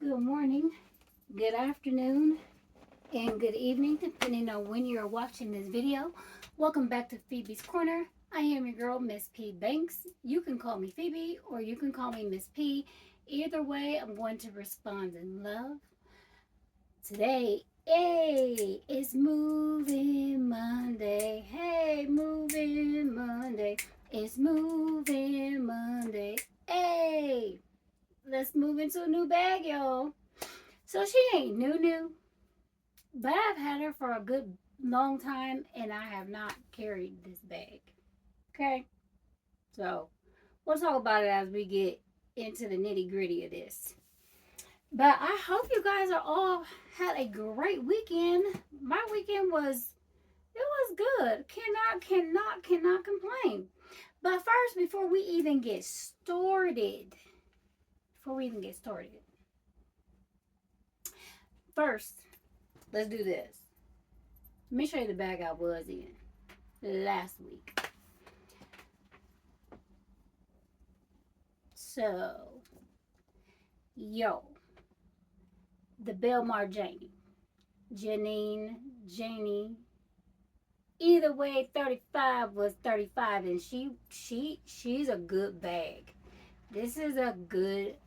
Good morning, good afternoon, and good evening, depending on when you're watching this video. Welcome back to Phoebe's Corner. I am your girl, Miss P Banks. You can call me Phoebe or you can call me Miss P. Either way, I'm going to respond in love. Today, hey, it's Moving Monday. Hey, Moving Monday. It's Moving Monday. Hey, let's move into a new bag, y'all. So she ain't new, but I've had her for a good long time and I have not carried this bag. Okay? So we'll talk about it as we get into the nitty gritty of this. But I hope you guys are all had a great weekend. My weekend was good. Cannot complain. But first, before we even get started, first, let's do this. Let me show you the bag I was in last week. So, yo, the Belmar Janie. Either way, 35 was 35, and she's a good bag. This is a good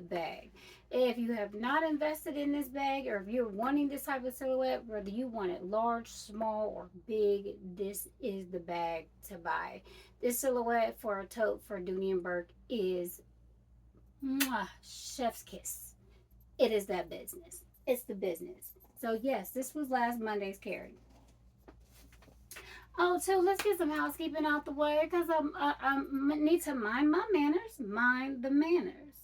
bag. If you have not invested in this bag, or if you're wanting this type of silhouette, whether you want it large, small, or big, this is the bag to buy. This silhouette for a tote for Dooney and Bourke is chef's kiss. It is that business. It's the business. So yes, this was last Monday's carry. Oh, too, let's get some housekeeping out the way because I need to mind my manners. Mind the manners.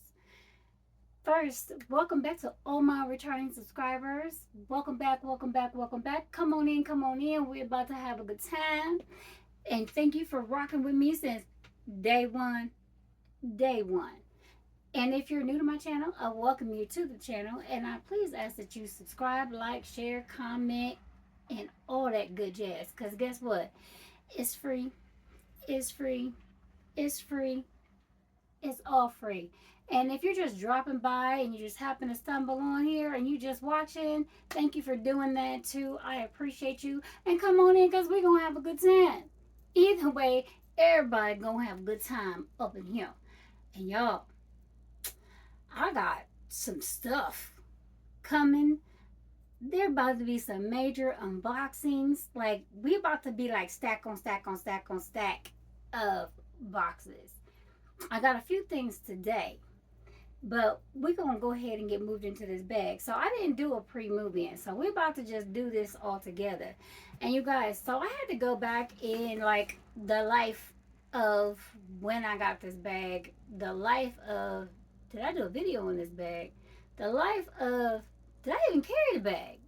First, welcome back to all my returning subscribers. Welcome back. Come on in. We're about to have a good time. And thank you for rocking with me since day one. And if you're new to my channel, I welcome you to the channel. And I please ask that you subscribe, like, share, comment, and all that good jazz. Because guess what? It's free. It's free. It's free. It's all free. And if you're just dropping by and you just happen to stumble on here and you just watching, thank you for doing that too. I appreciate you. And come on in because we're going to have a good time. Either way, everybody going to have a good time up in here. And y'all, I got some stuff coming. There about to be some major unboxings. Like, we about to be like stack on stack of boxes. I got a few things today, but we're going to go ahead and get moved into this bag. So I didn't do a pre-move in. So we're about to just do this all together. And you guys, so I had to go back in like the life of when I got this bag. The life of, did I do a video on this bag? The life of, did I even carry the bag?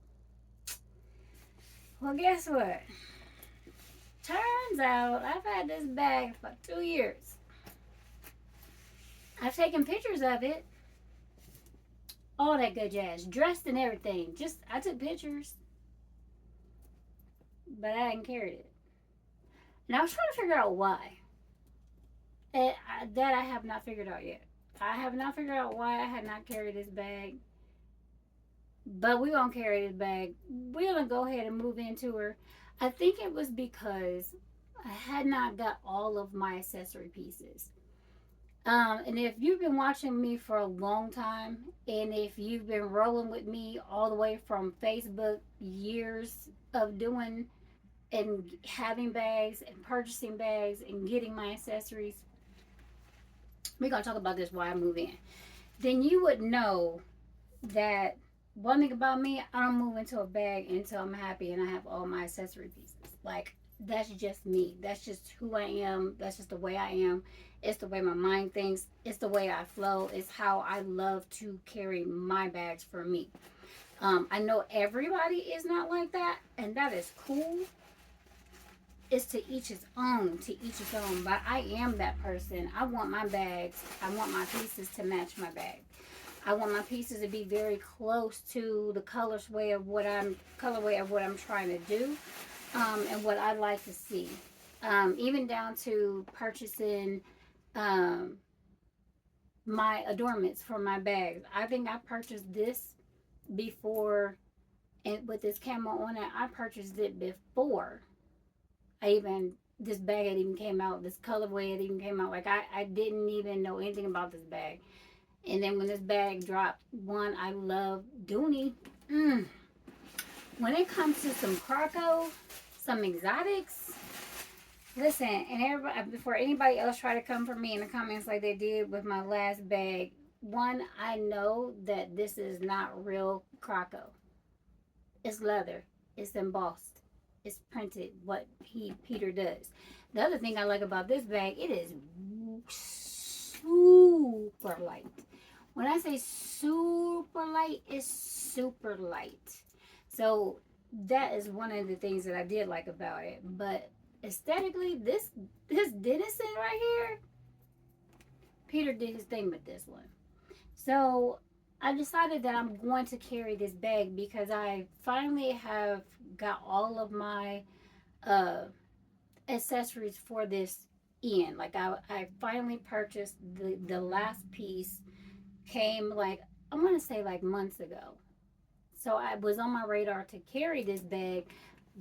Well, guess what? Turns out I've had this bag for 2 years. I've taken pictures of it. All that good jazz. Dressed and everything. I took pictures. But I hadn't carried it. And I was trying to figure out why. That I have not figured out yet. I have not figured out why I had not carried this bag. But we're going to carry this bag. We're going to go ahead and move into her. I think it was because I had not got all of my accessory pieces. And if you've been watching me for a long time, and if you've been rolling with me all the way from Facebook, years of doing and having bags and purchasing bags and getting my accessories, we're going to talk about this while I move in. Then you would know that one thing about me, I don't move into a bag until I'm happy and I have all my accessory pieces. Like, that's just me. That's just who I am. That's just the way I am. It's the way my mind thinks. It's the way I flow. It's how I love to carry my bags for me. I know everybody is not like that, and that is cool. It's to each his own, But I am that person. I want my bags, I want my pieces to match my bag. I want my pieces to be very close to the colorway of what I'm trying to do, and what I like to see. Even down to purchasing my adornments for my bags. I think I purchased this before, and with this camo on it, I purchased it before I even this bag had even came out. This colorway had even came out. Like I didn't even know anything about this bag. And then when this bag dropped, one, I love Dooney. Mm. When it comes to some Croco, some exotics, listen, and everybody, before anybody else try to come for me in the comments like they did with my last bag, one, I know that this is not real Croco. It's leather. It's embossed. It's printed what Peter does. The other thing I like about this bag, it is super light. When I say super light, it's super light. So that is one of the things that I did like about it. But aesthetically, this Denison right here, Peter did his thing with this one. So I decided that I'm going to carry this bag because I finally have got all of my uh, accessories for this in. Like I finally purchased the last piece came like I want to say like months ago. So I was on my radar to carry this bag,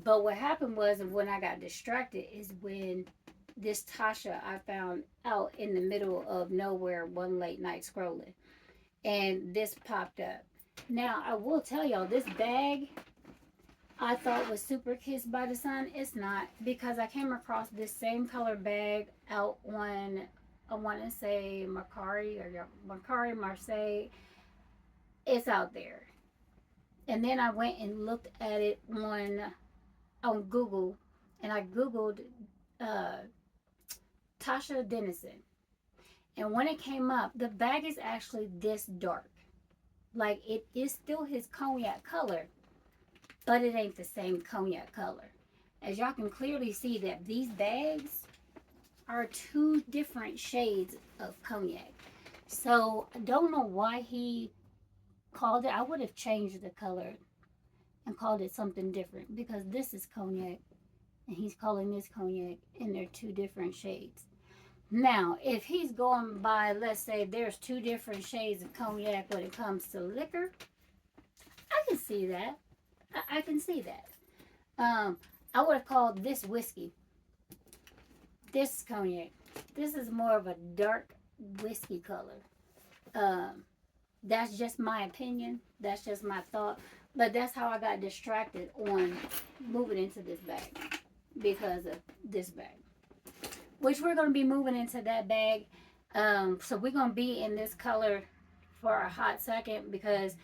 but what happened was when I got distracted is when this Tasha I found out in the middle of nowhere one late night scrolling, and this popped up. Now I will tell y'all this bag I thought was super kissed by the sun. It's not because I came across this same color bag out on I want to say Macari Marseille. It's out there, and then I went and looked at it on Google, and I googled uh, Tasha Denison, and when it came up, the bag is actually this dark. Like it is still his cognac color, but it ain't the same cognac color. As y'all can clearly see that these bags are two different shades of cognac. So I don't know why he called it. I would have changed the color and called it something different because this is cognac and he's calling this cognac and they're two different shades. Now, if he's going by, let's say there's two different shades of cognac when it comes to liquor, I can see that. I can see that. I would have called this whiskey. This is cognac. This is more of a dark whiskey color. Um, that's just my opinion. That's just my thought. But that's how I got distracted on moving into this bag because of this bag. Which we're going to be moving into that bag. So we're going to be in this color for a hot second because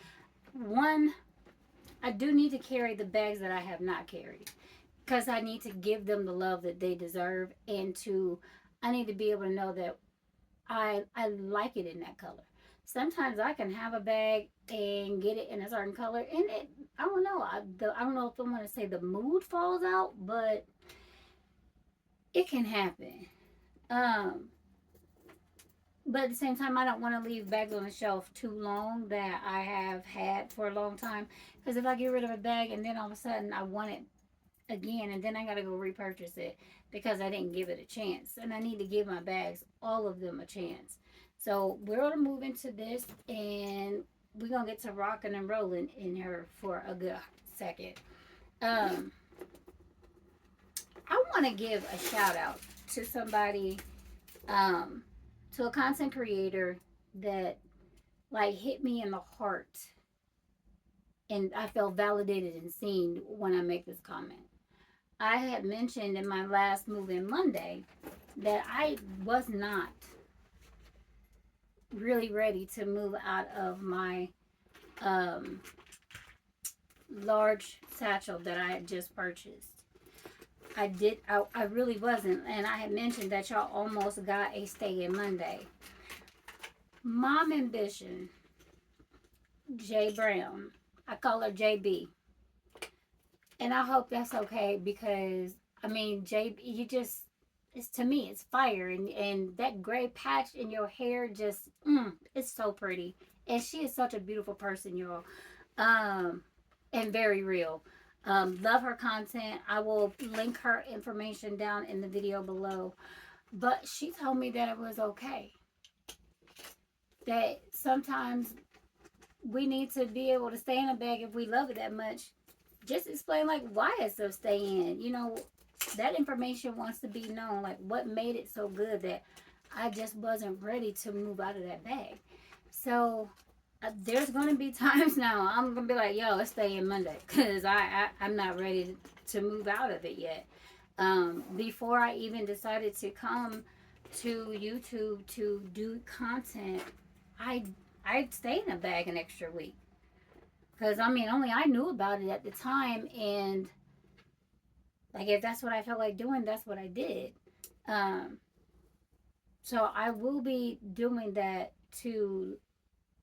one, I do need to carry the bags that I have not carried because I need to give them the love that they deserve, and I need to be able to know that I like it in that color. Sometimes I can have a bag and get it in a certain color, and I don't know. I don't know if I want to say the mood falls out, but it can happen. Um, but at the same time, I don't want to leave bags on the shelf too long that I have had for a long time. Because if I get rid of a bag and then all of a sudden I want it again, and then I got to go repurchase it because I didn't give it a chance. And I need to give my bags, all of them, a chance. So we're going to move into this and we're going to get to rocking and rolling in her for a good second. I want to give a shout out to somebody, to a content creator that like hit me in the heart, and I felt validated and seen when I make this comment. I had mentioned in my last Move In Monday that I was not really ready to move out of my large satchel that I had just purchased. I really wasn't, and I had mentioned that y'all almost got a stay in Monday. Mom Ambition, J Brown, I call her JB, and I hope that's okay because I mean JB, it's to me it's fire, and that gray patch in your hair just it's so pretty, and she is such a beautiful person, y'all, and very real. Love her content. I will link her information down in the video below. But she told me that it was okay. that sometimes we need to be able to stay in a bag if we love it that much. Just explain like why it's so stay in. You know, that information wants to be known. Like what made it so good that I just wasn't ready to move out of that bag. So there's going to be times now I'm going to be like, yo, let's stay in Monday because I'm not ready to move out of it yet. Before I even decided to come to YouTube to do content, I I stayed in a bag an extra week because I mean only I knew about it at the time, and like if that's what I felt like doing, that's what I did. Um, so I will be doing that to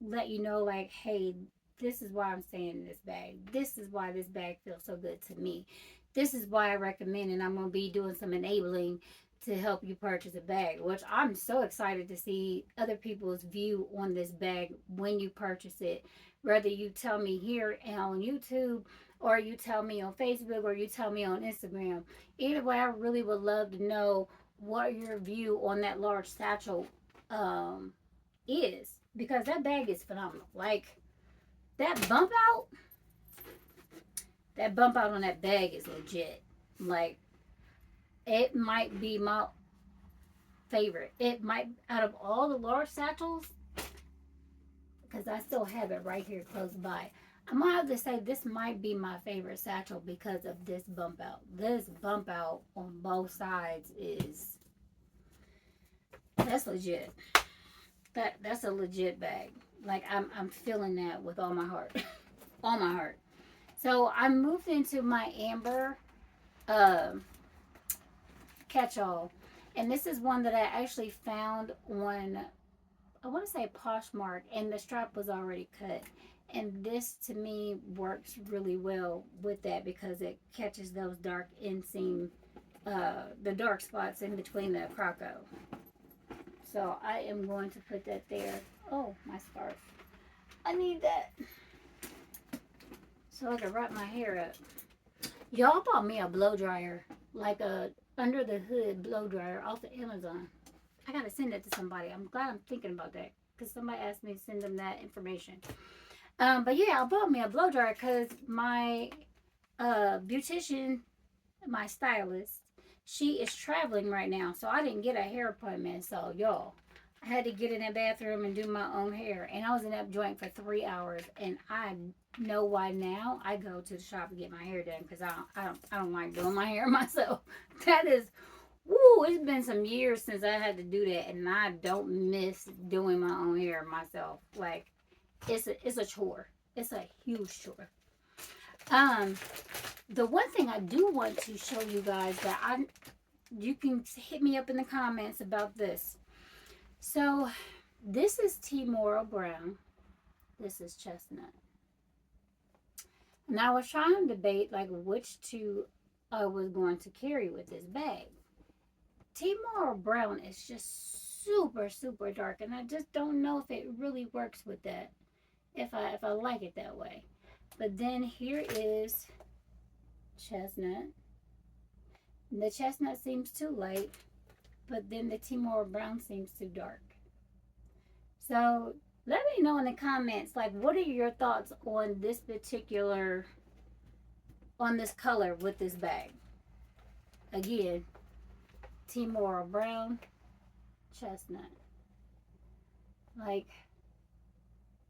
let you know, like, hey, this is why I'm staying in this bag. This is why this bag feels so good to me. This is why I recommend, and I'm going to be doing some enabling to help you purchase a bag, which I'm so excited to see other people's view on this bag when you purchase it. Whether you tell me here on YouTube, or you tell me on Facebook, or you tell me on Instagram. Either way, I really would love to know what your view on that large satchel um, is, because that bag is phenomenal. Like that bump out, that bump out on that bag is legit. Like it might be my favorite. It might, out of all the large satchels, because I still have it right here close by. I'm gonna have to say this might be my favorite satchel because of this bump out. This bump out on both sides is, that's legit. That's a legit bag. Like I'm feeling that with all my heart. All my heart. So I moved into my amber um catch-all, and this is one that I actually found on, I want to say Poshmark, and the strap was already cut. And this to me works really well with that because it catches those dark inseam, the dark spots in between the croco. So I am going to put that there. Oh, my scarf. I need that so I can wrap my hair up. Y'all bought me a blow dryer, like a under the hood blow dryer off of Amazon. I gotta send it to somebody. I'm glad I'm thinking about that because somebody asked me to send them that information. But yeah, I bought me a blow dryer because my beautician, my stylist, she is traveling right now, so I didn't get a hair appointment. So y'all, I had to get in the bathroom and do my own hair, and I was in that joint for 3 hours. And I know why now. I go to the shop and get my hair done because I don't like doing my hair myself. That is, woo! It's been some years since I had to do that, and I don't miss doing my own hair myself. Like it's a chore. It's a huge chore. The one thing I do want to show you guys that you can hit me up in the comments about this. So this is Timora Brown. This is Chestnut. And I was trying to debate like which two I was going to carry with this bag. Timora Brown is just super, super dark, and I just don't know if it really works with that. If I like it that way. But then here is Chestnut. The Chestnut seems too light, but then the Timora Brown seems too dark. So let me know in the comments, like, what are your thoughts on this particular, on this color with this bag? Again, Timora Brown, Chestnut. Like,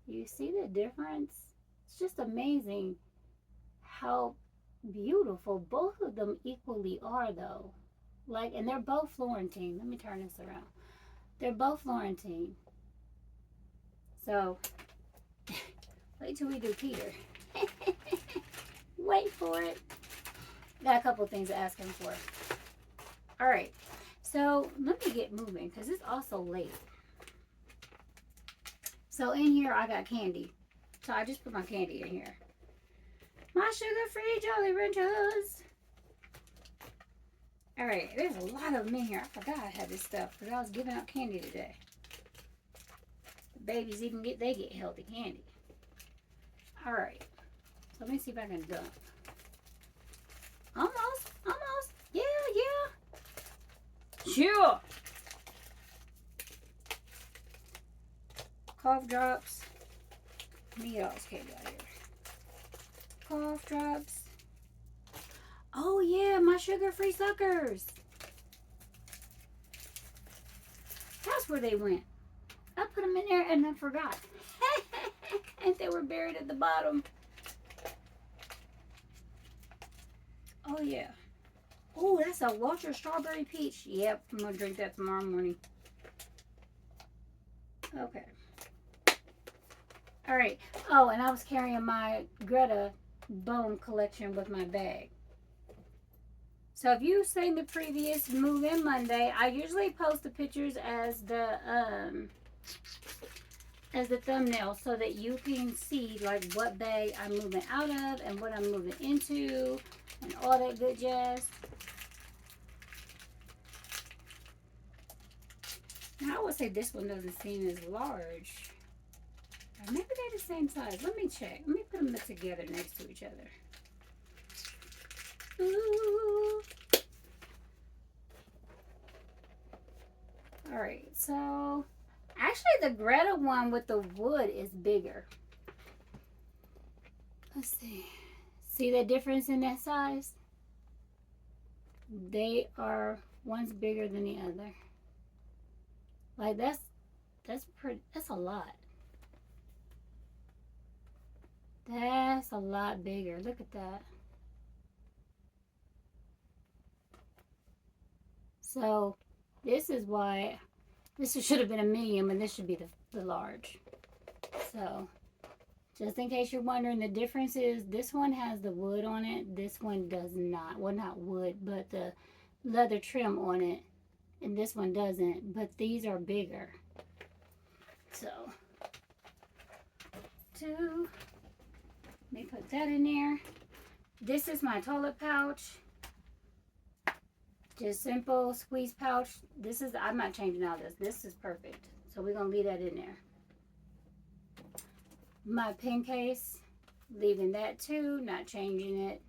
you see the difference? It's just amazing how beautiful both of them equally are, though. Like, and they're both Florentine. Let me turn this around. They're both Florentine. So, wait till we do Peter. Wait for it. Got a couple things to ask him for. All right. So, let me get moving because it's also late. So, in here, I got candy. So, I just put my candy in here. My sugar-free Jolly Ranchers. All right, there's a lot of them in here. I forgot I had this stuff because I was giving out candy today. The babies even get healthy candy. All right, so let me see if I can dump. Almost. Yeah. Sure. Cough drops. Let me get all this cake out here. Cough drops. Oh yeah, my sugar-free suckers. That's where they went. I put them in there and I forgot. And they were buried at the bottom. Oh yeah. Oh, that's a Walter Strawberry Peach. Yep, I'm gonna drink that tomorrow morning. Okay. All right. Oh, and I was carrying my Greta bone collection with my bag. So if you've seen the previous move-in Monday, I usually post the pictures as the thumbnail so that you can see like what bag I'm moving out of and what I'm moving into and all that good jazz. Now I would say this one doesn't seem as large. Or maybe they're the same size. Let me check. Let me put them together next to each other. Ooh. Alright, so actually the Greta one with the wood is bigger. Let's see. See the difference in that size? They are, one's bigger than the other. Like that's a lot. That's a lot bigger. Look at that. So this is why this should have been a medium and this should be the large. So just in case you're wondering, the difference is this one has the wood on it. This one does not. Well, not wood, but the leather trim on it. And this one doesn't. But these are bigger. So, let me put that in there. This is my toilet pouch. Just simple squeeze pouch. This is, I'm not changing all this. This is perfect. So we're going to leave that in there. My pen case, leaving that too, not changing it.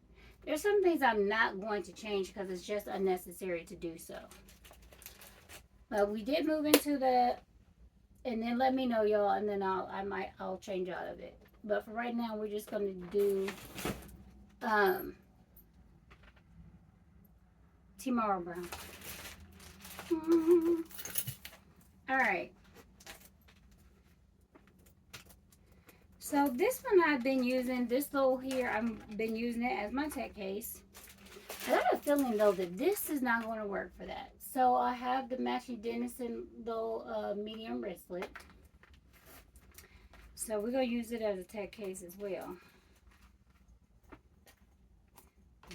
There's some things I'm not going to change because it's just unnecessary to do so. But we did move into the, and then let me know, y'all, and then I'll change out of it. But for right now, we're just going to do Tomorrow Brown. All right. So this one I've been using, this little here, I've been using it as my tech case. I got a feeling though that this is not going to work for that. So I have the matching Denison little medium wristlet. So we're going to use it as a tech case as well.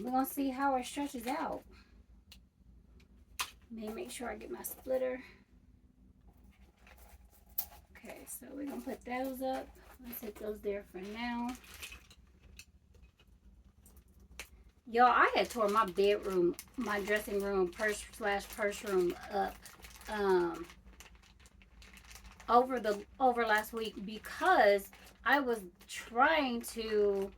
We're going to see how it stretches out. Let me make sure I get my splitter. Okay, so we're going to put those up. Let's set those there for now. Y'all, I had tore my bedroom, my dressing room, purse room up over last week because I was going through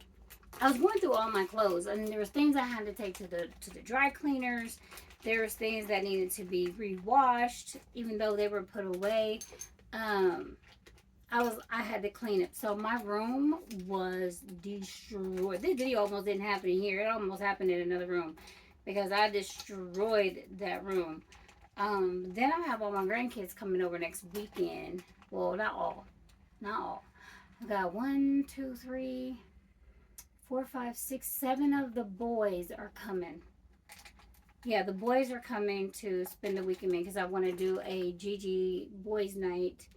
all my clothes and there was things I had to take to the dry cleaners. There was things that needed to be re-washed, even though they were put away. I had to clean it. So my room was destroyed. This video almost didn't happen here. It almost happened in another room because I destroyed that room. Then I have all my grandkids coming over next weekend. Well, not all. I've got 1, 2, 3, 4, 5, 6, 7 of the boys are coming. Yeah, the boys are coming to spend the weekend because I want to do a Gigi boys night.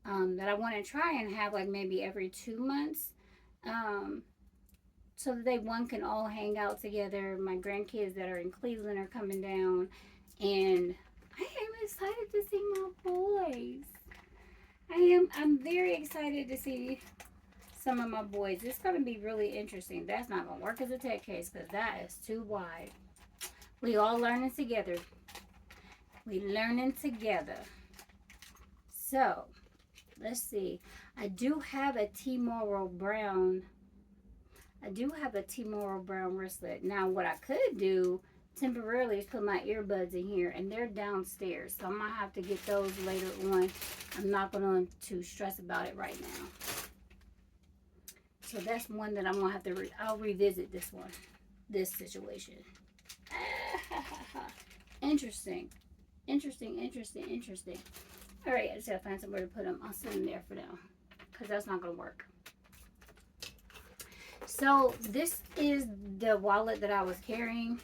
That I want to try and have like maybe every 2 months, so that one can all hang out together. My grandkids that are in Cleveland are coming down, and I am excited to see my boys. I'm very excited to see some of my boys. It's going to be really interesting. That's not going to work as a tech case because that is too wide. We all learning together. So let's see. I do have a Tomorrow Brown wristlet. Now, what I could do temporarily put my earbuds in here, and they're downstairs, so I'm gonna have to get those later on. I'm not going to stress about it right now. So that's one that I'm gonna have to I'll revisit this situation. Interesting. Interesting. All right, I just gotta find somewhere to put them. I'll sit them there for now, because that's not gonna work. So this is the wallet that I was carrying.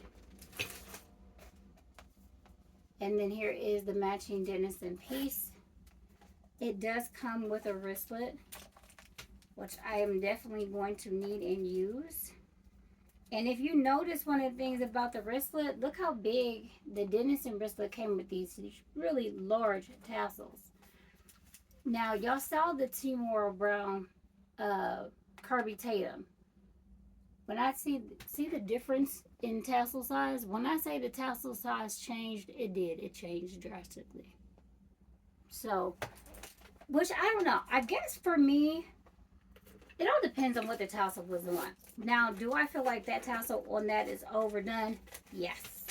And then here is the matching Denison piece. It does come with a wristlet, which I am definitely going to need and use. And if you notice, one of the things about the wristlet, look how big the Denison wristlet came with these really large tassels. Now, y'all saw the Timor Brown Kirby Tatum. When I see the difference in tassel size, when I say the tassel size changed, it did. It changed drastically. So, which I don't know. I guess for me, it all depends on what the tassel was on. Now, do I feel like that tassel on that is overdone? Yes.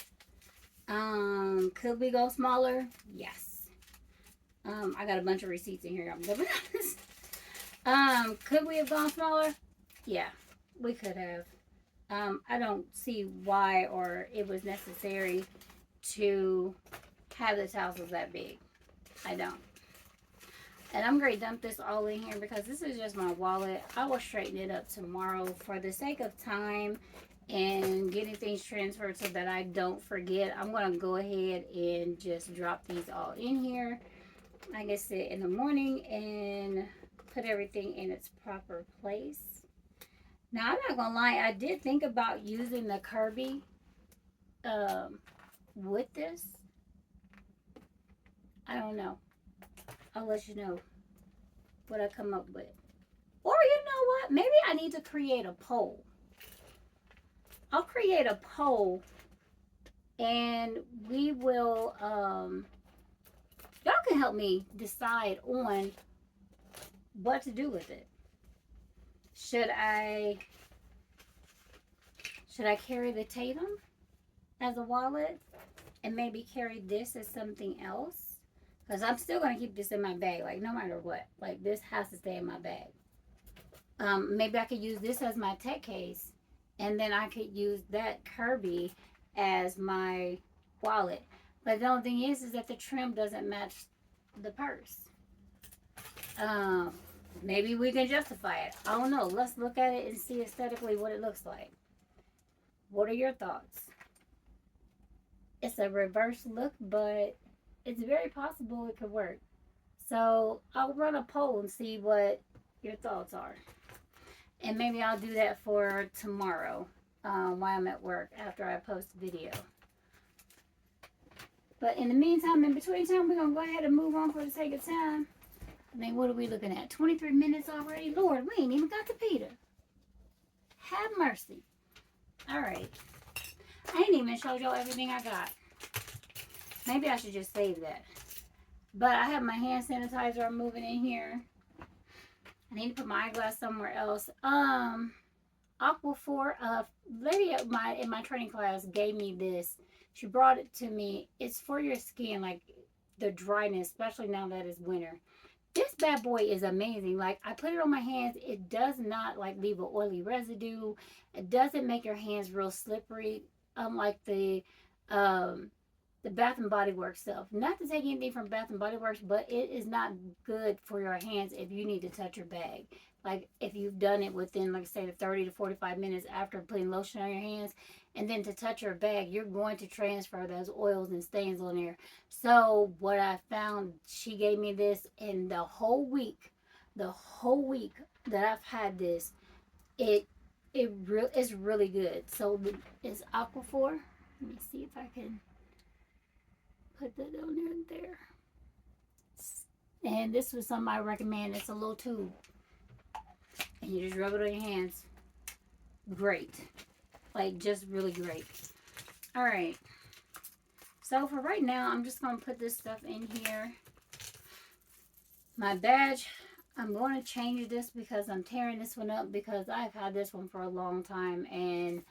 Could we go smaller? Yes. I got a bunch of receipts in here. I'm gonna be honest. Could we have gone smaller? Yeah, we could have. I don't see why or it was necessary to have the tassels that big. I don't. And I'm going to dump this all in here because this is just my wallet. I will straighten it up tomorrow for the sake of time and getting things transferred so that I don't forget. I'm going to go ahead and just drop these all in here, like I said, in the morning, and put everything in its proper place. Now, I'm not going to lie. I did think about using the Kirby with this. I don't know. I'll let you know what I come up with. Or you know what? Maybe I need to create a poll. I'll create a poll and we will, y'all can help me decide on what to do with it. Should I carry the Tatum as a wallet and maybe carry this as something else? Because I'm still going to keep this in my bag, like, no matter what. Like, this has to stay in my bag. Maybe I could use this as my tech case. And then I could use that Kirby as my wallet. But the only thing is that the trim doesn't match the purse. Maybe we can justify it. I don't know. Let's look at it and see aesthetically what it looks like. What are your thoughts? It's a reverse look, but it's very possible it could work. So I'll run a poll and see what your thoughts are. And maybe I'll do that for tomorrow while I'm at work after I post the video. But in the meantime, in between time, we're going to go ahead and move on for the sake of time. I mean, what are we looking at? 23 minutes already? Lord, we ain't even got to Peter. Have mercy. All right. I ain't even showed y'all everything I got. Maybe I should just save that. But I have my hand sanitizer I'm moving in here. I need to put my eyeglass somewhere else. Aquaphor, lady in my training class gave me this. She brought it to me. It's for your skin, like the dryness, especially now that it's winter. This bad boy is amazing. Like, I put it on my hands. It does not like leave an oily residue. It doesn't make your hands real slippery. Unlike the Bath and Body Works stuff. Not to take anything from Bath and Body Works, but it is not good for your hands if you need to touch your bag. Like, if you've done it within, like, say, the 30 to 45 minutes after putting lotion on your hands, and then to touch your bag, you're going to transfer those oils and stains on there. So what I found, she gave me this, and the whole week that I've had this, it's really good. So it's Aquaphor. Let me see if I can put that on there. And this was something I recommend. It's a little tube. And you just rub it on your hands. Great. Like, just really great. Alright. So for right now, I'm just going to put this stuff in here. My badge, I'm going to change this because I'm tearing this one up because I've had this one for a long time. And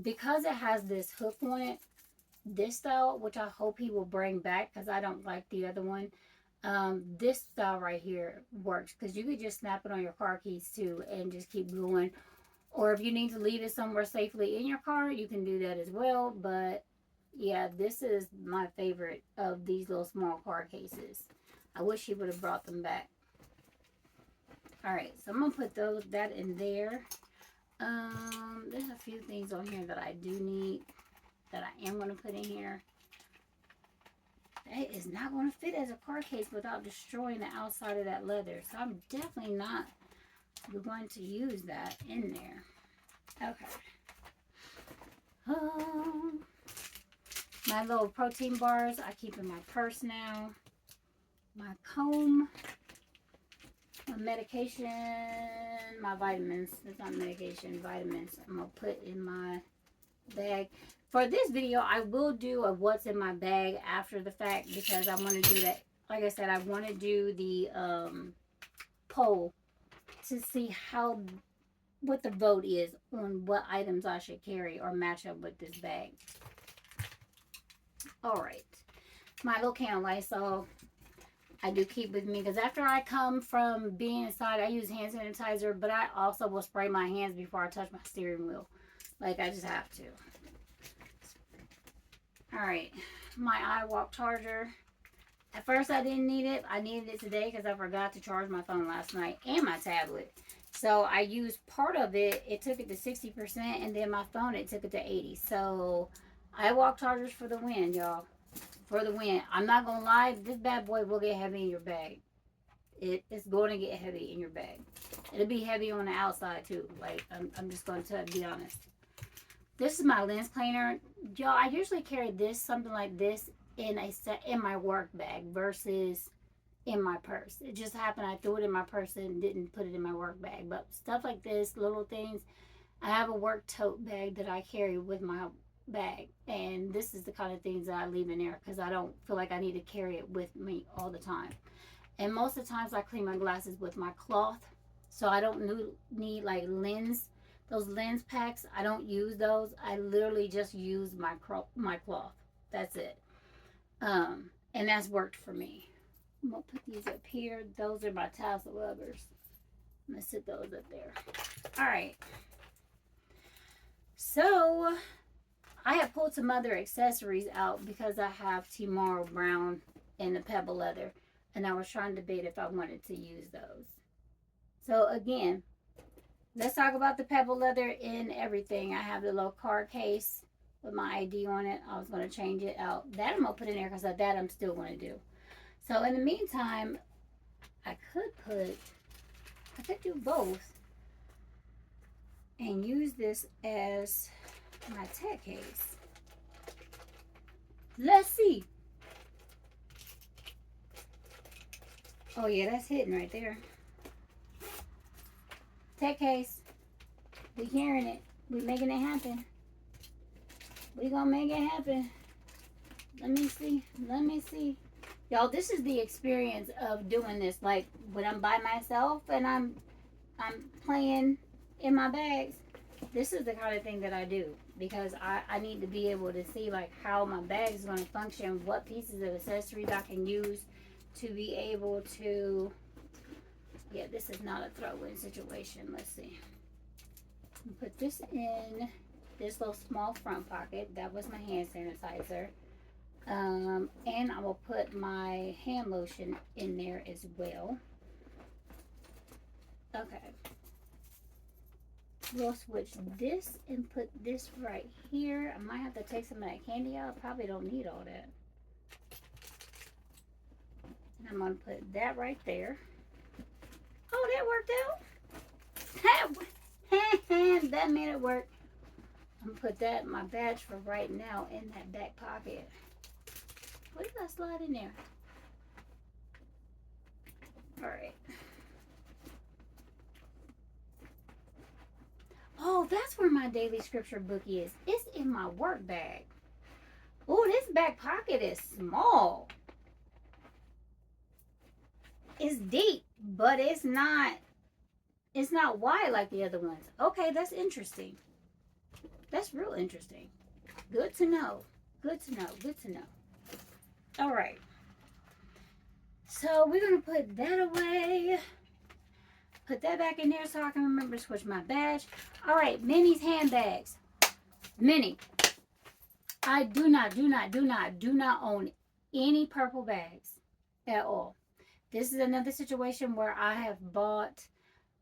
because it has this hook on it, this style, which I hope he will bring back because I don't like the other one. This style right here works because you could just snap it on your car keys too and just keep going. Or if you need to leave it somewhere safely in your car, you can do that as well. But yeah, this is my favorite of these little small car cases. I wish he would have brought them back. All right, so I'm gonna put that in there. There's a few things on here that I do need that I am gonna put in here. That is not gonna fit as a car case without destroying the outside of that leather. So I'm definitely not going to use that in there. Okay. My little protein bars I keep in my purse now. My comb, my medication, my vitamins. It's not medication, vitamins. I'm gonna put in my bag. For this video, I will do a what's in my bag after the fact because I want to do that. Like I said, I want to do the poll to see what the vote is on what items I should carry or match up with this bag. All right, my little can of Lysol I do keep with me because after I come from being inside, I use hand sanitizer, but I also will spray my hands before I touch my steering wheel. Like, I just have to. All right, my iWalk charger. At first, I didn't need it. I needed it today because I forgot to charge my phone last night and my tablet. So I used part of it. It took it to 60%, and then my phone, it took it to 80%. So iWalk chargers for the win, y'all. For the win. I'm not going to lie. This bad boy will get heavy in your bag. It's going to get heavy in your bag. It'll be heavy on the outside, too. Like, I'm just going to be honest. This is my lens cleaner. Y'all, I usually carry this, something like this, in my work bag versus in my purse. It just happened I threw it in my purse and didn't put it in my work bag. But stuff like this, little things, I have a work tote bag that I carry with my bag, and this is the kind of things that I leave in there because I don't feel like I need to carry it with me all the time. And most of the times I clean my glasses with my cloth, so I don't need like those lens packs. I don't use those. I literally just use my cloth. That's it. And that's worked for me. I'm gonna put these up here. Those are my tassel rubbers. I'm gonna sit those up there. All right, so I have pulled some other accessories out because I have Tomorrow Brown and the Pebble Leather, and I was trying to debate if I wanted to use those. So again, let's talk about the Pebble Leather in everything. I have the little card case with my ID on it. I was going to change it out. That I'm going to put in there because that I'm still going to do. So in the meantime, I could do both and use this as my tech case. Let's see. Oh yeah, that's hitting right there. Tech case. We hearing it. We making it happen. We gonna make it happen. Let me see. Let me see. Y'all, this is the experience of doing this. Like when I'm by myself and I'm playing in my bags. This is the kind of thing that I do because I need to be able to see like how my bag is going to function, what pieces of accessories I can use to be able to, yeah, this is not a throw-in situation. Let's see. Put this in this little small front pocket. That was my hand sanitizer. And I will put my hand lotion in there as well. Okay. We'll switch this and put this right here. I might have to take some of that candy out. Probably don't need all that. And I'm going to put that right there. Oh, that worked out. That made it work. I'm going to put that, my badge for right now, in that back pocket. What did I slide in there? All right. Oh, that's where my daily scripture book is. It's in my work bag. Oh, this back pocket is small. It's deep, but it's not wide like the other ones. Okay, that's interesting. That's real interesting. Good to know. Good to know. Good to know. All right. So we're going to put that away. Put that back in there so I can remember to switch my badge. All right. Minnie's handbags. Minnie. I do not own any purple bags at all. This is another situation where I have bought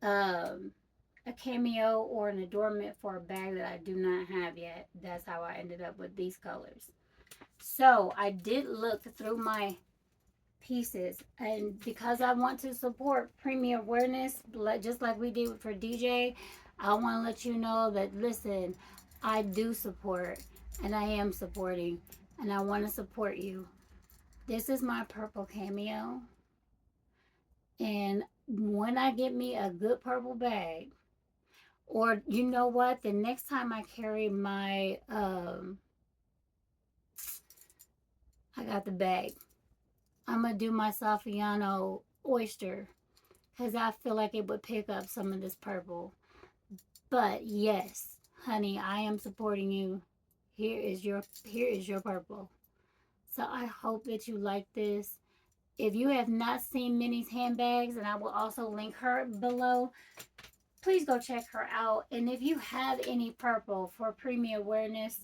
a cameo or an adornment for a bag that I do not have yet. That's how I ended up with these colors. So I did look through my pieces, and because I want to support premium awareness, just like we did for DJ, I want to let you know that, listen, I do support, and I am supporting, and I want to support you. This is my purple cameo, and when I get me a good purple bag, or you know what, the next time I carry my I got the bag, I'm gonna do my Saffiano oyster because I feel like it would pick up some of this purple. But yes, honey, I am supporting you. Here is your purple. So I hope that you like this. If you have not seen Minnie's handbags, and I will also link her below, please go check her out. And if you have any purple for premium awareness,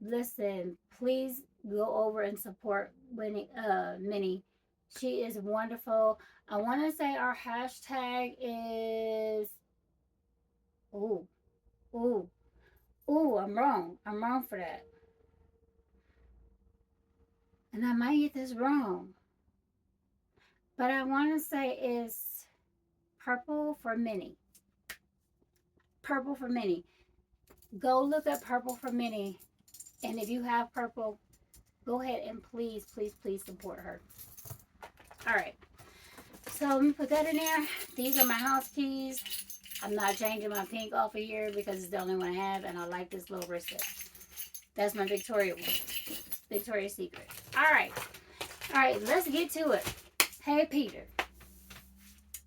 listen, please go over and support Minnie. She is wonderful. I want to say our hashtag is, ooh, ooh, ooh, I'm wrong. I'm wrong for that. And I might get this wrong. But I want to say it's purple for Minnie. Purple for Minnie. Go look up purple for Minnie. And if you have purple, go ahead and please, please, please support her. All right. So let me put that in there. These are my house keys. I'm not changing my pink off of here because it's the only one I have, and I like this little wristlet. That's my Victoria one. Victoria's Secret. All right. All right, let's get to it. Hey, Peter.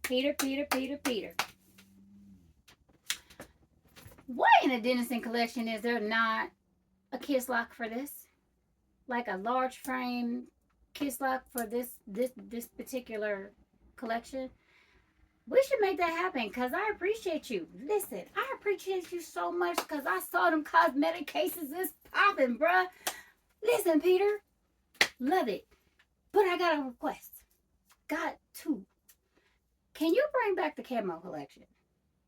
Peter. Why in the Denison collection is there not a kiss lock for this? Like a large frame kiss lock for this particular collection? We should make that happen because I appreciate you. Listen, I appreciate you so much because I saw them cosmetic cases is popping, bruh. Listen, Peter, love it. But I got a request. Got two. Can you bring back the camo collection?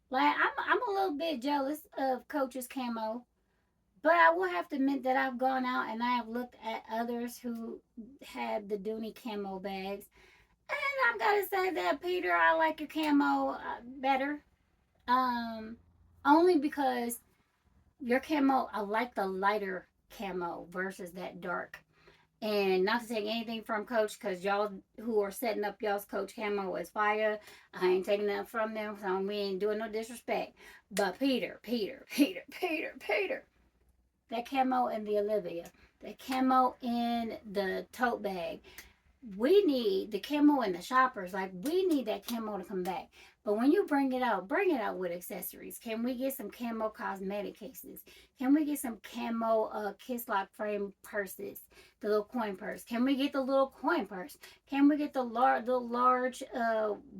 Like, I'm a little bit jealous of Coach's camo, but I will have to admit that I've gone out and I have looked at others who had the Dooney camo bags. And I've got to say that, Peter, I like your camo better. Only because your camo, I like the lighter camo versus that dark. And not to take anything from Coach, because y'all who are setting up y'all's Coach camo is fire. I ain't taking that from them, so we ain't doing no disrespect. But Peter. That camo in the Olivia. That camo in the tote bag. We need the camo in the shoppers. Like, we need that camo to come back. But when you bring it out with accessories. Can we get some camo cosmetic cases? Can we get some camo kiss lock frame purses? The little coin purse. Can we get the little coin purse? Can we get the large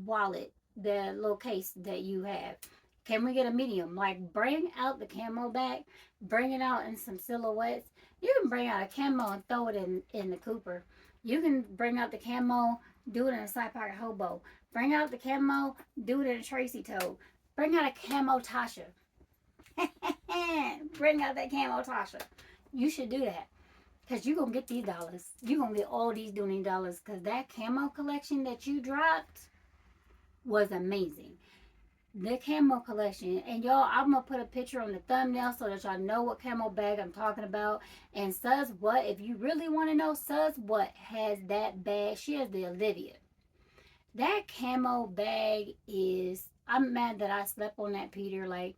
wallet, the little case that you have? Can we get a medium? Like, bring out the camo back. Bring it out in some silhouettes. You can bring out a camo and throw it in the Cooper. You can bring out the camo, do it in a side pocket hobo. Bring out the camo, do it in a Tracy toe. Bring out a camo Tasha. Bring out that camo Tasha. You should do that. Because you're going to get these dollars. You're going to get all these Dooney dollars. Because that camo collection that you dropped was amazing. The camo collection. And y'all, I'm going to put a picture on the thumbnail so that y'all know what camo bag I'm talking about. And Sus What, if you really want to know, Sus What has that bag. She has the Olivia. That camo bag is, I'm mad that I slept on that, Peter. Like,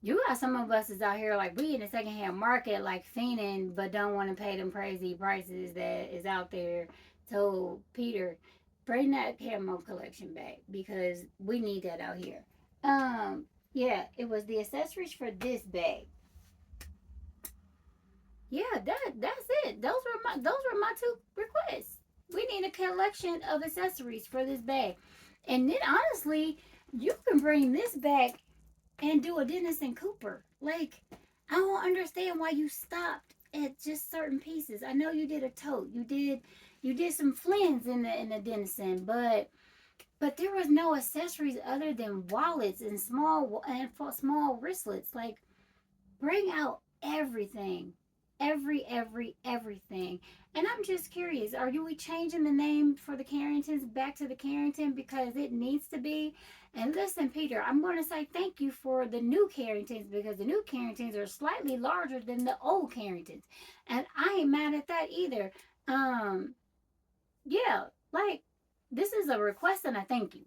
you got some of us is out here, like, we in the secondhand market, like, fiending, but don't want to pay them crazy prices that is out there. So, Peter, bring that camo collection back because we need that out here. Yeah, it was the accessories for this bag. Yeah, that's it. Those were my two requests. We need a collection of accessories for this bag. And then honestly, you can bring this back and do a Denison Cooper. Like, I don't understand why you stopped at just certain pieces. I know you did a tote. You did some flins in the Denison, but there was no accessories other than wallets and small wristlets. Like, bring out everything. Everything. And I'm just curious, are you we changing the name for the Carringtons back to the Carrington because it needs to be? And listen, Peter, I'm going to say thank you for the new Carringtons because the new Carringtons are slightly larger than the old Carringtons. And I ain't mad at that either. Um, yeah, like this is a request and a thank you.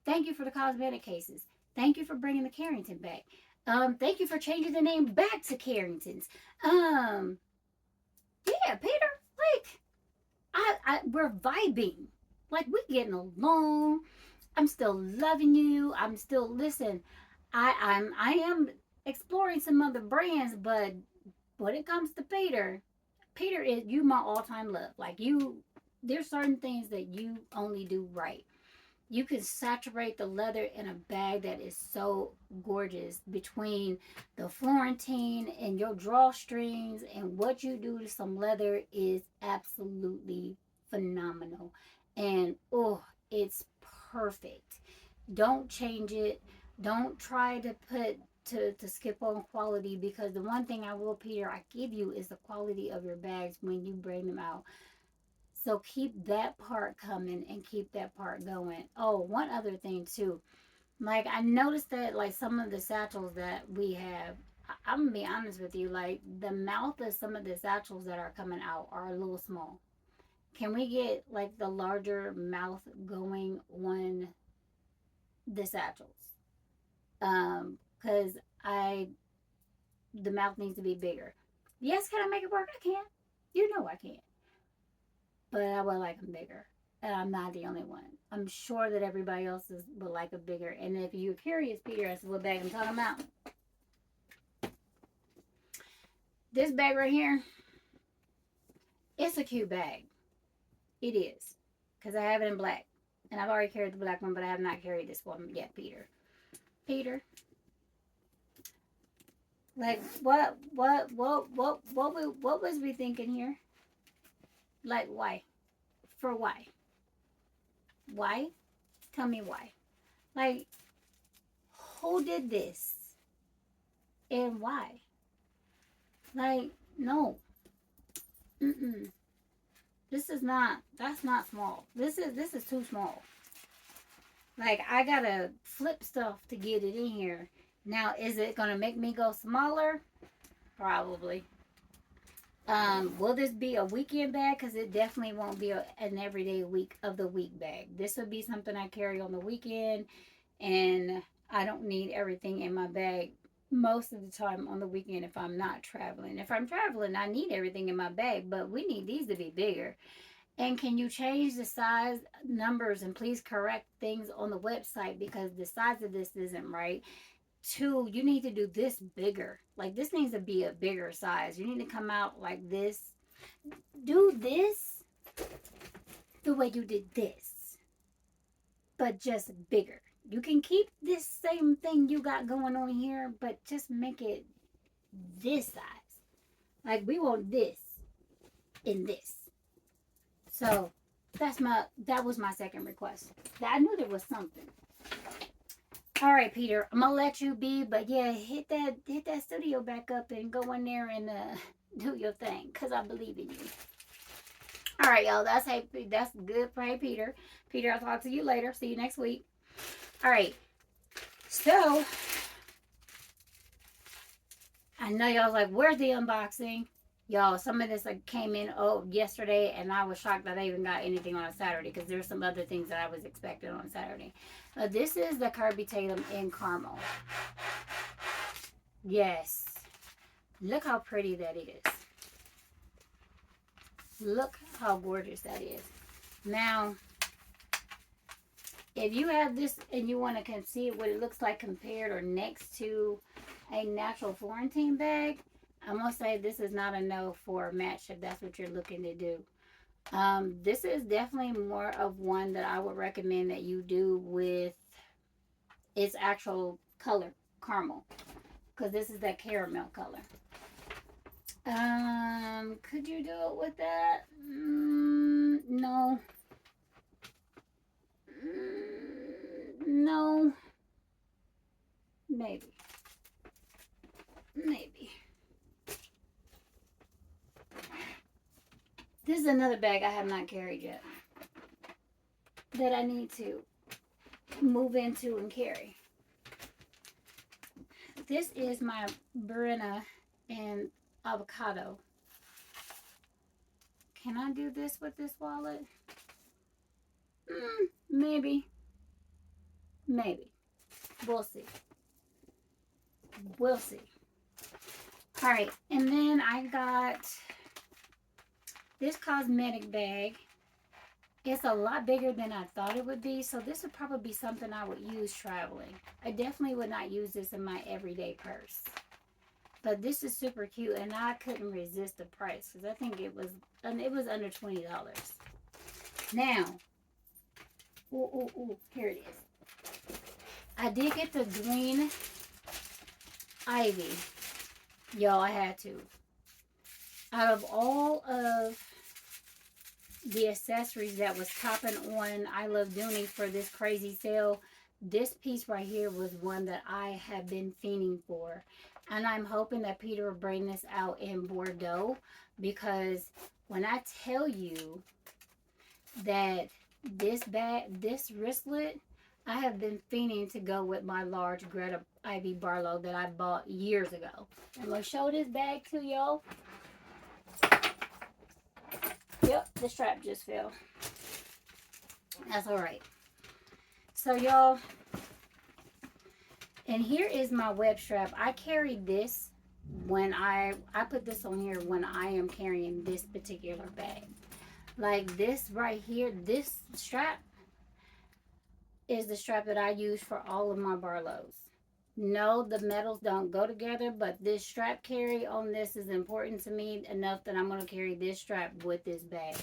Thank you for the cosmetic cases. Thank you for bringing the Carrington back. Thank you for changing the name back to Carringtons. Um, yeah, Peter, like we're vibing, like we getting along. I'm still loving you. I'm still listen. I am exploring some other brands, but when it comes to Peter, Peter is you my all time love. Like you, there's certain things that you only do right. You can saturate the leather in a bag that is so gorgeous between the Florentine and your drawstrings, and what you do to some leather is absolutely phenomenal. And oh, it's perfect. Don't change it. Don't try to skip on quality, because the one thing I will, Peter, I give you is the quality of your bags when you bring them out. So keep that part coming and keep that part going. Oh, one other thing too. Like I noticed that like some of the satchels that we have, I'm gonna be honest with you, like the mouth of some of the satchels that are coming out are a little small. Can we get like the larger mouth going on the satchels? Cause I the mouth needs to be bigger. Yes, can I make it work? I can. You know I can. But I would like them bigger. And I'm not the only one. I'm sure that everybody else would like a bigger. And if you're curious, Peter, as to what bag I'm talking about, this bag right here, it's a cute bag. It is. Because I have it in black. And I've already carried the black one, but I have not carried this one yet, Peter. Peter, like what was we thinking here? Like why? For why? Why? Tell me why. Like who did this and why? Like no. Mm-mm. This is not. That's not small. This is too small. Like I gotta flip stuff to get it in here. Now, is it gonna make me go smaller? Probably. Will this be a weekend bag? Because it definitely won't be an everyday week of the week bag. This would be something I carry on the weekend, and I don't need everything in my bag most of the time on the weekend if I'm not traveling. If I'm traveling, I need everything in my bag, but we need these to be bigger. And can you change the size numbers and please correct things on the website because the size of this isn't right? Two, you need to do this bigger. Like this needs to be a bigger size. You need to come out like this. Do this the way you did this, but just bigger. You can keep this same thing you got going on here, but just make it this size. Like we want this in this. So that was my second request. I knew there was something. All right, Peter, I'm gonna let you be, but yeah, hit that studio back up and go in there and do your thing, cause I believe in you. All right, y'all. That's good for Hey Peter. Peter, I'll talk to you later. See you next week. All right. So I know y'all was like, where's the unboxing? Y'all, some of this like came in yesterday, and I was shocked that I even got anything on a Saturday because there's some other things that I was expecting on Saturday. This is the Kirby Tatum in caramel. Yes. Look how pretty that is. Look how gorgeous that is. Now, if you have this and you want to see what it looks like compared or next to a natural Florentine bag, I'm going to say this is not a no for a match if that's what you're looking to do. This is definitely more of one that I would recommend that you do with its actual color, caramel. Because this is that caramel color. Could you do it with that? No. No. Maybe. Maybe. This is another bag I have not carried yet that I need to move into and carry. This is my Brenna and avocado. Can I do this with this wallet? Maybe. Maybe. We'll see. We'll see. Alright, and then I got this cosmetic bag. It's a lot bigger than I thought it would be, so this would probably be something I would use traveling. I definitely would not use this in my everyday purse. But this is super cute, and I couldn't resist the price because I think it was under $20. Now, here it is. I did get the green ivy. Y'all, I had to. Out of all of the accessories that was topping on I Love Dooney for this crazy sale, this piece right here was one that I have been fiending for. And I'm hoping that Peter will bring this out in Bordeaux, because when I tell you that this wristlet, I have been fiending to go with my large Greta Ivy Barlow that I bought years ago. I'm going to show this bag to y'all. Yep, the strap just fell. That's alright. So y'all, and here is my web strap. I carry this when I put this on here when I am carrying this particular bag. Like this right here, this strap is the strap that I use for all of my Barlows. No, the metals don't go together, but this strap carry on this is important to me enough that I'm going to carry this strap with this bag.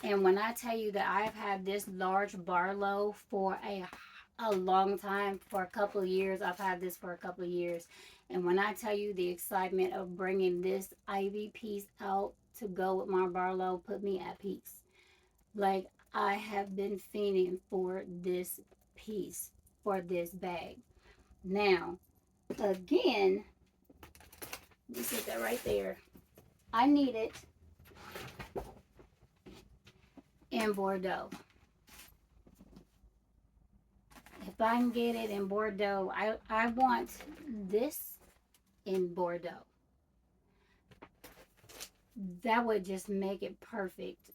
And when I tell you that I've had this large Barlow for a long time, for a couple of years, I've had this for a couple of years. And when I tell you the excitement of bringing this Ivy piece out to go with my Barlow, put me at peace. Like, I have been fiending for this piece, for this bag. Now, again, let me set that right there. I need it in Bordeaux. If I can get it in Bordeaux, I want this in Bordeaux. That would just make it perfect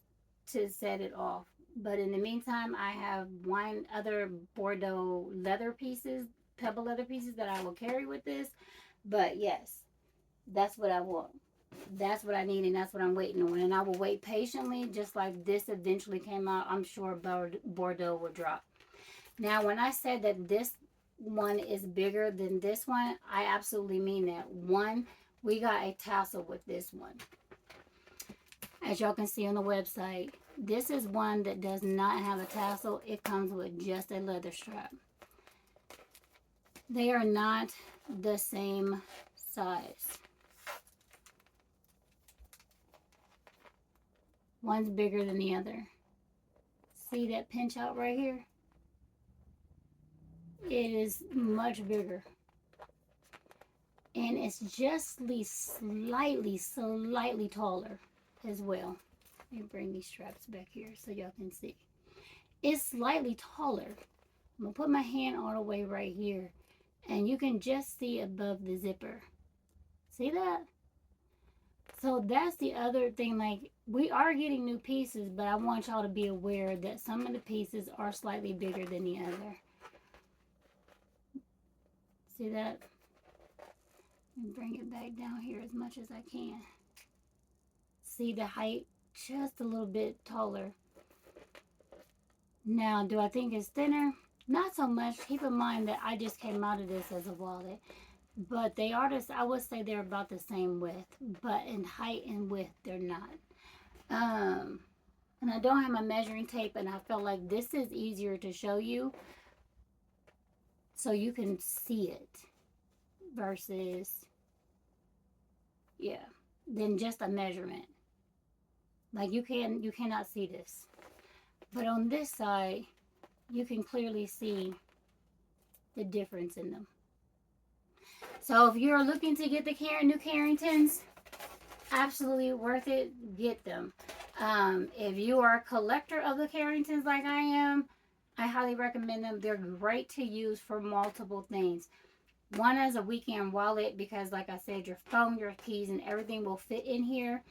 to set it off. But in the meantime, I have one other Bordeaux leather pieces, pebble leather pieces that I will carry with this. But yes, that's what I want. That's what I need, and that's what I'm waiting on. And I will wait patiently, just like this eventually came out. I'm sure Bordeaux will drop. Now, when I said that this one is bigger than this one, I absolutely mean that. One, we got a tassel with this one. As y'all can see on the website, this is one that does not have a tassel. It comes with just a leather strap. They are not the same size. One's bigger than the other. See that pinch out right here? It is much bigger. And it's just slightly taller as well. Let me bring these straps back here so y'all can see. It's slightly taller. I'm going to put my hand all the way right here. And you can just see above the zipper. See that? So that's the other thing. Like, we are getting new pieces, but I want y'all to be aware that some of the pieces are slightly bigger than the other. See that? And bring it back down here as much as I can. See the height? Just a little bit taller. Now, do I think it's thinner? Not so much. Keep in mind that I just came out of this as a wallet. But they are this, I would say they're about the same width, but in height and width, they're not. Um, and I don't have my measuring tape, and I felt like this is easier to show you so you can see it versus, yeah, than just a measurement. Like you cannot see this. But on this side, you can clearly see the difference in them. So if you're looking to get the new Carringtons, absolutely worth it. Get them. If you are a collector of the Carringtons like I am, I highly recommend them. They're great to use for multiple things. One as a weekend wallet because, like I said, your phone, your keys, and everything will fit in here.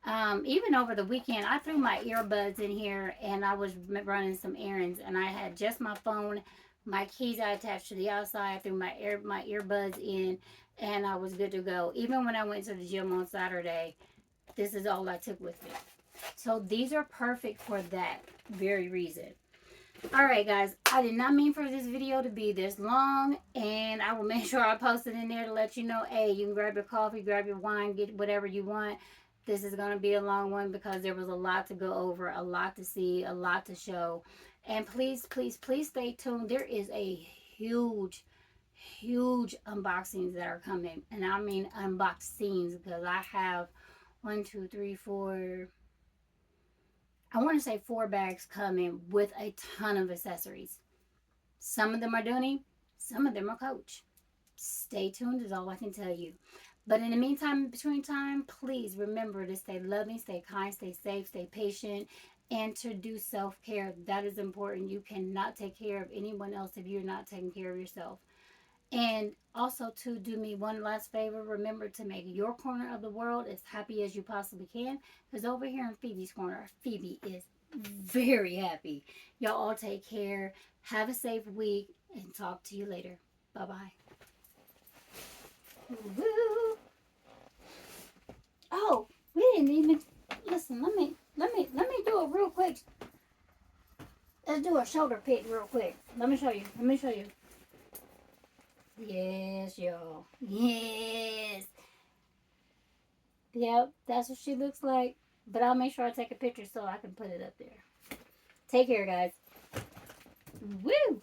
Even over the weekend, I threw my earbuds in here and I was running some errands, and I had just my phone, my keys I attached to the outside, I threw my earbuds in, and I was good to go. Even when I went to the gym on Saturday, this is all I took with me. So these are perfect for that very reason. All right, guys, I did not mean for this video to be this long, and I will make sure I post it in there to let you know, hey, you can grab your coffee, grab your wine, get whatever you want. This is going to be a long one because there was a lot to go over, a lot to see, a lot to show. And please, please, please stay tuned. There is a huge, huge unboxings that are coming. And I mean unboxings because I have 1, 2, 3, 4... I want to say 4 bags coming with a ton of accessories. Some of them are Dooney, some of them are Coach. Stay tuned is all I can tell you. But in the meantime, in between time, please remember to stay loving, stay kind, stay safe, stay patient, and to do self-care. That is important. You cannot take care of anyone else if you're not taking care of yourself. And also, to do me one last favor, remember to make your corner of the world as happy as you possibly can. Because over here in Phoebe's corner, Phoebe is very happy. Y'all all take care. Have a safe week and talk to you later. Bye-bye. Woo. Oh, we didn't even listen. Let me do it real quick. Let's do a shoulder pick real quick. Let me show you. Yes, y'all. Yes. Yep, that's what she looks like. But I'll make sure I take a picture so I can put it up there. Take care, guys. Woo!